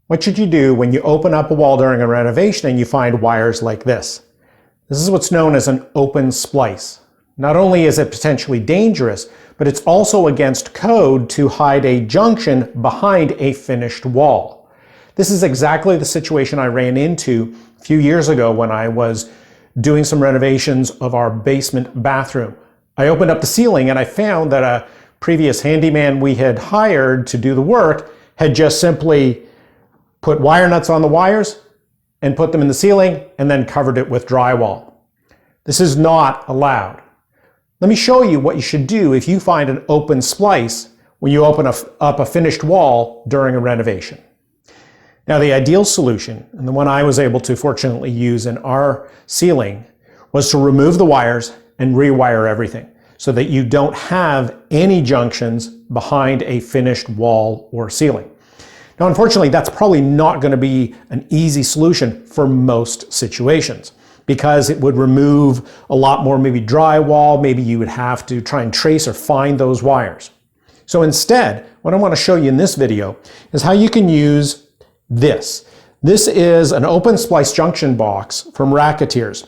What should you do when you open up a wall during a renovation and you find wires like this? This is what's known as an open splice. Not only is it potentially dangerous, but it's also against code to hide a junction behind a finished wall. This is exactly the situation I ran into a few years ago when I was doing some renovations of our basement bathroom. I opened up the ceiling and I found that a previous handyman we had hired to do the work had just simply put wire nuts on the wires and put them in the ceiling and then covered it with drywall. This is not allowed. Let me show you what you should do if you find an open splice when you open up a finished wall during a renovation. Now, the ideal solution, and the one I was able to fortunately use in our ceiling, was to remove the wires and rewire everything so that you don't have any junctions behind a finished wall or ceiling. Now, unfortunately, that's probably not going to be an easy solution for most situations because it would remove a lot more maybe drywall. Maybe you would have to try and trace or find those wires. So instead, what I want to show you in this video is how you can use this. This is an open splice junction box from Racketeers.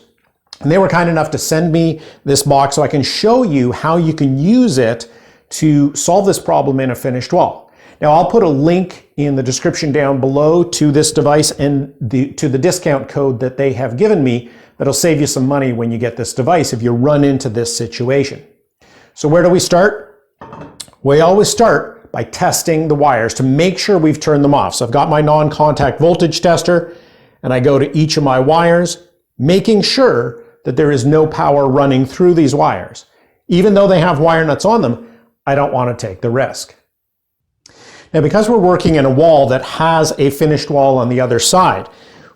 And they were kind enough to send me this box so I can show you how you can use it to solve this problem in a finished wall. Now, I'll put a link in the description down below to this device and to the discount code that they have given me that'll save you some money when you get this device if you run into this situation. So where do we start? We always start by testing the wires to make sure we've turned them off. So I've got my non-contact voltage tester and I go to each of my wires, making sure that there is no power running through these wires. Even though they have wire nuts on them, I don't want to take the risk. Now, because we're working in a wall that has a finished wall on the other side,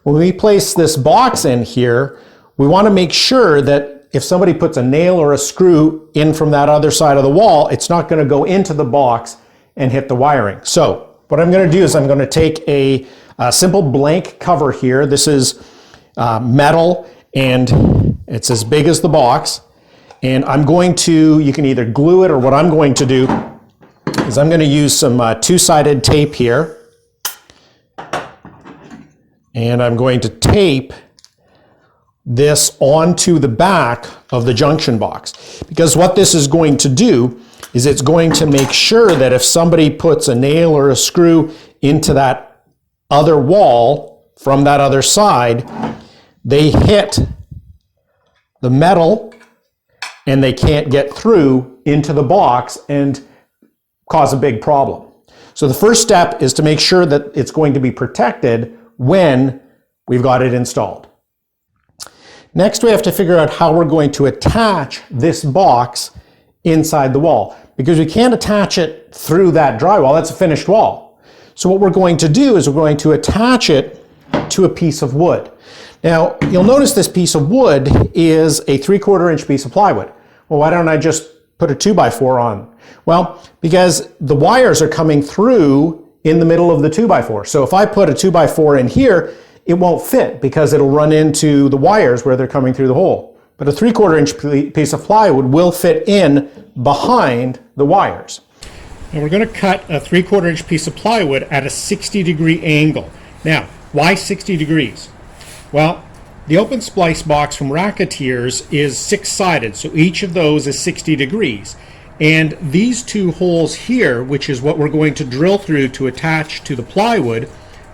when we place this box in here, we want to make sure that if somebody puts a nail or a screw in from that other side of the wall, it's not going to go into the box and hit the wiring. So what I'm going to do is I'm going to take a simple blank cover here. This is metal and it's as big as the box. And I'm going to, you can either glue it, or what I'm going to do is I'm going to use some two-sided tape here. And I'm going to tape this onto the back of the junction box. Because what this is going to do is it's going to make sure that if somebody puts a nail or a screw into that other wall from that other side, they hit the metal and they can't get through into the box and cause a big problem. So the first step is to make sure that it's going to be protected when we've got it installed. Next, we have to figure out how we're going to attach this box inside the wall, because we can't attach it through that drywall. That's a finished wall. So what we're going to do is we're going to attach it to a piece of wood. Now, you'll notice this piece of wood is a 3/4 inch piece of plywood. Well, why don't I just put a 2x4 on? Well, because the wires are coming through in the middle of the 2x4. So if I put a 2x4 in here, it won't fit because it'll run into the wires where they're coming through the hole. But a 3/4 inch piece of plywood will fit in behind the wires. And we're going to cut a 3/4 inch piece of plywood at a 60-degree angle. Now, why 60 degrees? Well, the open splice box from Racketeers is 6-sided, so each of those is 60 degrees. And these two holes here, which is what we're going to drill through to attach to the plywood,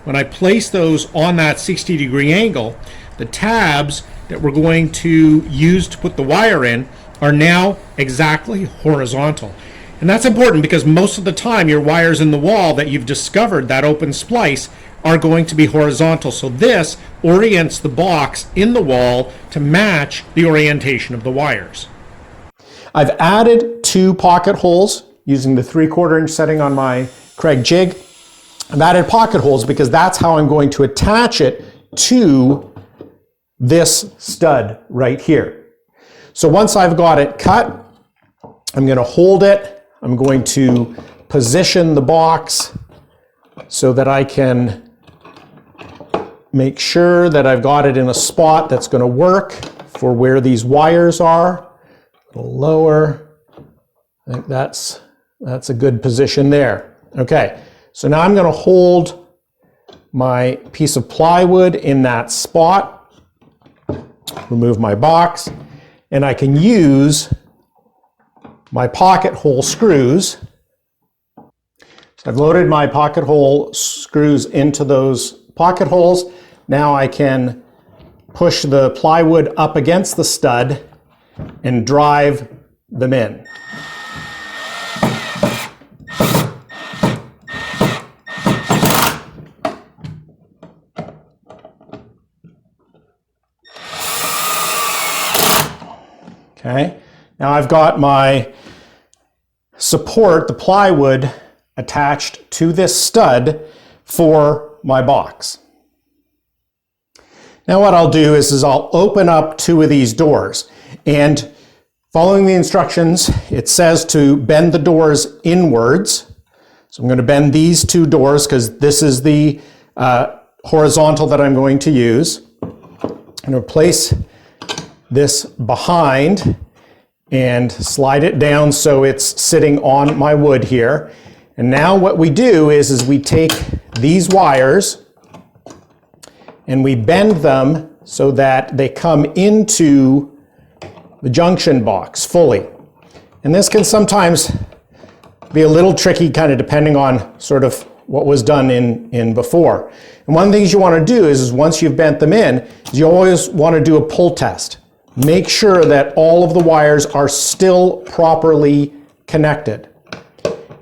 when I place those on that 60-degree angle, the tabs that we're going to use to put the wire in are now exactly horizontal. And that's important because most of the time your wires in the wall that you've discovered that open splice are going to be horizontal. So this orients the box in the wall to match the orientation of the wires. I've added 2 pocket holes using the 3/4 inch setting on my Craig jig. I've added pocket holes because that's how I'm going to attach it to this stud right here. So once I've got it cut, I'm going to hold it. I'm going to position the box so that I can make sure that I've got it in a spot that's going to work for where these wires are. A little lower. I think that's a good position there. Okay, so now I'm going to hold my piece of plywood in that spot, remove my box, and I can use my pocket hole screws. So I've loaded my pocket hole screws into those pocket holes. Now I can push the plywood up against the stud and drive them in. Okay, now I've got my support, the plywood, attached to this stud for my box. Now what I'll do is I'll open up two of these doors, and following the instructions, it says to bend the doors inwards. So I'm going to bend these two doors because this is the horizontal that I'm going to use. I'm going to place this behind and slide it down so it's sitting on my wood here. And now what we do is we take these wires and we bend them so that they come into the junction box fully. And this can sometimes be a little tricky, kind of depending on sort of what was done in before. And one of the things you want to do is once you've bent them in, you always want to do a pull test. Make sure that all of the wires are still properly connected.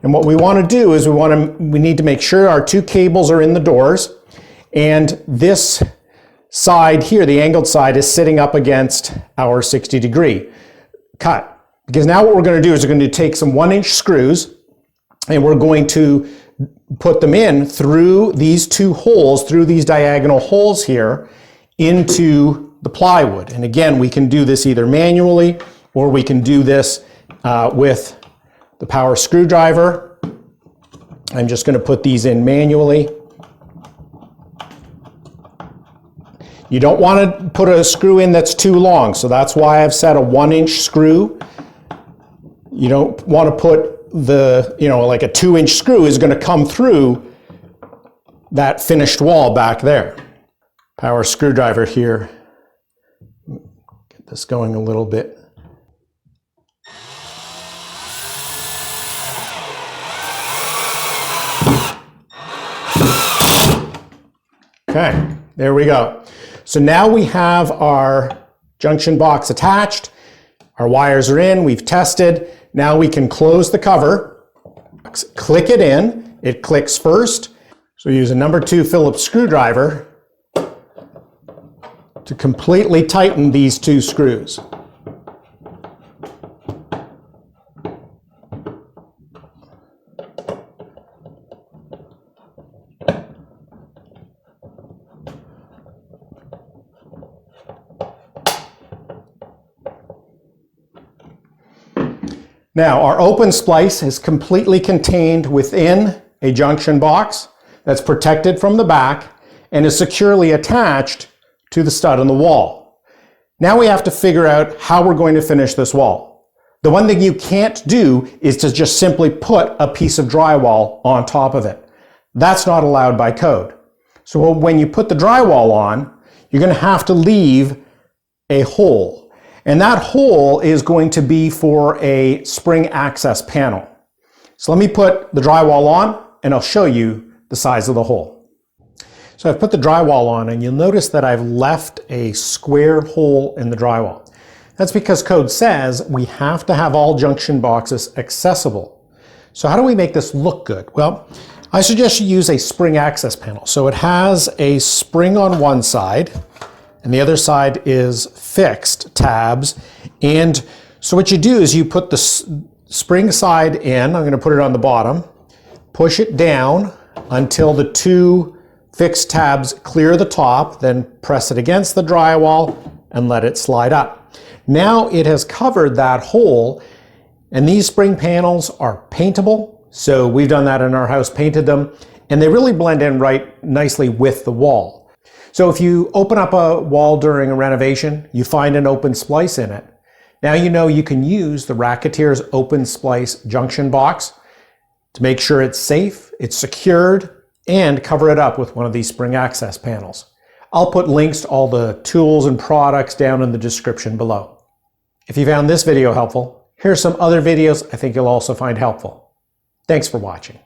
And what we want to do is we need to make sure our two cables are in the doors, and this side here, the angled side, is sitting up against our 60-degree cut. Because now what we're going to do is we're going to take some 1-inch screws and we're going to put them in through these two holes, through these diagonal holes here, into the plywood. And again, we can do this either manually or we can do this with the power screwdriver. I'm just going to put these in manually. You don't want to put a screw in that's too long, so that's why I've set a 1-inch screw. You don't want to put like a 2-inch screw is going to come through that finished wall back there. Power screwdriver here. Get this going a little bit. Okay, there we go. So now we have our junction box attached. Our wires are in, we've tested. Now we can close the cover, click it in. It clicks first. So use a number 2 Phillips screwdriver to completely tighten these two screws. Now, our open splice is completely contained within a junction box that's protected from the back and is securely attached to the stud on the wall. Now we have to figure out how we're going to finish this wall. The one thing you can't do is to just simply put a piece of drywall on top of it. That's not allowed by code. So when you put the drywall on, you're going to have to leave a hole. And that hole is going to be for a spring access panel. So let me put the drywall on and I'll show you the size of the hole. So I've put the drywall on and you'll notice that I've left a square hole in the drywall. That's because code says we have to have all junction boxes accessible. So how do we make this look good? Well, I suggest you use a spring access panel. So it has a spring on one side, and the other side is fixed tabs. And so what you do is you put the spring side in. I'm going to put it on the bottom, push it down until the two fixed tabs clear the top, then press it against the drywall and let it slide up. Now it has covered that hole, and these spring panels are paintable. So we've done that in our house, painted them, and they really blend in right nicely with the wall. So if you open up a wall during a renovation, you find an open splice in it. Now you know you can use the Racketeer's open splice junction box to make sure it's safe, it's secured, and cover it up with one of these spring access panels. I'll put links to all the tools and products down in the description below. If you found this video helpful, here's some other videos I think you'll also find helpful. Thanks for watching.